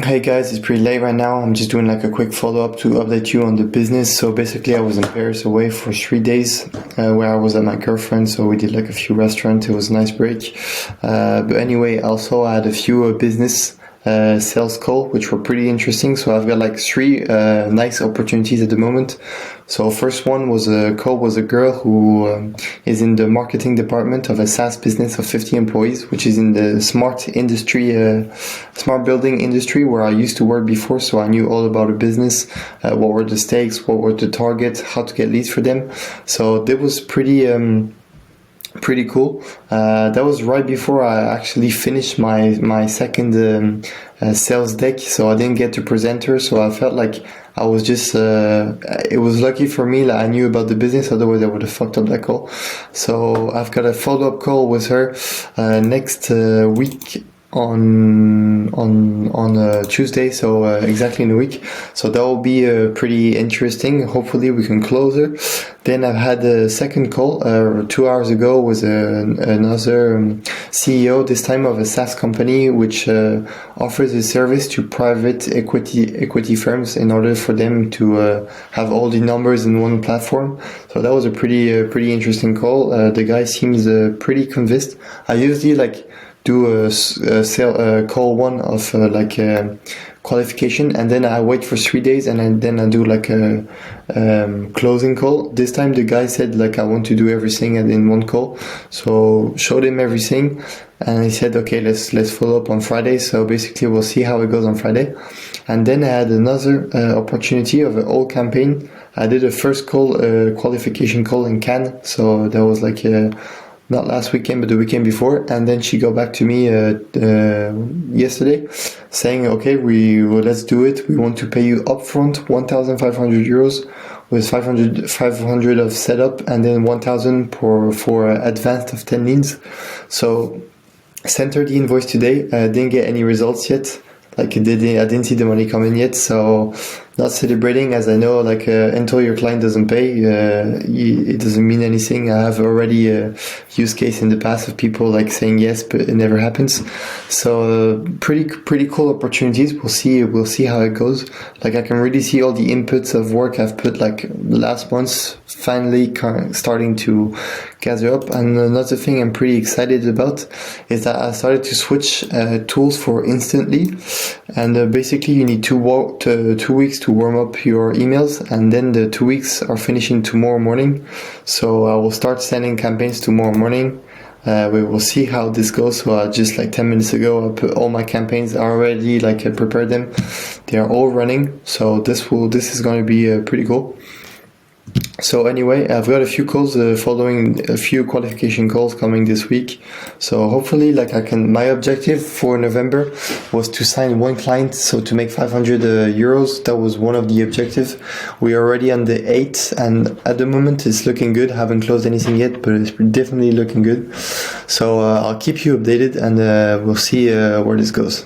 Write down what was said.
Hey guys, it's pretty late right now. I'm just doing like a quick follow-up to update you on the business. So basically I was in Paris away for 3 days where I was at my girlfriend. So we did like a few restaurants. It was a nice break. But anyway, also I had a few business sales call, which were pretty interesting. So I've got like three nice opportunities at the moment. So first one was a girl who is in the marketing department of a SaaS business of 50 employees, which is in the smart building industry where I used to work before. So I knew all about the business, what were the stakes, what were the targets, how to get leads for them. So that was pretty cool. That was right before I actually finished my second sales deck, so I didn't get to present her. So I felt like I was just it was lucky for me that I knew about the business, otherwise I would have fucked up that call. So I've got a follow-up call with her next week on Tuesday, so exactly in a week. So that will be pretty interesting. Hopefully we can close her. Then I've had a second call 2 hours ago with another CEO, this time of a SaaS company, which offers a service to private equity firms in order for them to have all the numbers in one platform. So that was a pretty interesting call. The guy seems pretty convinced. I usually do a call one of qualification, and then I wait for 3 days, and then I do like a closing call. This time the guy said I want to do everything in one call, so showed him everything, and he said okay, let's follow up on Friday. So basically we'll see how it goes on Friday. And then I had another opportunity of an old campaign. I did a first call, qualification call in Cannes, so that was not last weekend, but the weekend before. And then she got back to me yesterday saying, okay, let's do it. We want to pay you upfront 1,500 euros with 500 of setup, and then 1,000 for advanced of 10 leads. So sent her the invoice today. Didn't get any results yet. I didn't see the money coming yet, so not celebrating, as I know, until your client doesn't pay, it doesn't mean anything. I have already a use case in the past of people saying yes, but it never happens. So pretty cool opportunities. We'll see how it goes. I can really see all the inputs of work I've put the last months finally starting to gather up. And another thing I'm pretty excited about is that I started to switch tools for Instantly, and basically you need 2 weeks to warm up your emails, and then the 2 weeks are finishing tomorrow morning. So I will start sending campaigns tomorrow morning. We will see how this goes. So just 10 minutes ago, I put all my campaigns already, I prepared them. They are all running. So this is going to be pretty cool. So anyway, I've got a few calls following a few qualification calls coming this week. So hopefully my objective for November was to sign one client, so to make 500 euros. That was one of the objectives. We are already on the 8th, and at the moment it's looking good. Haven't closed anything yet, but it's definitely looking good. So I'll keep you updated, and we'll see where this goes.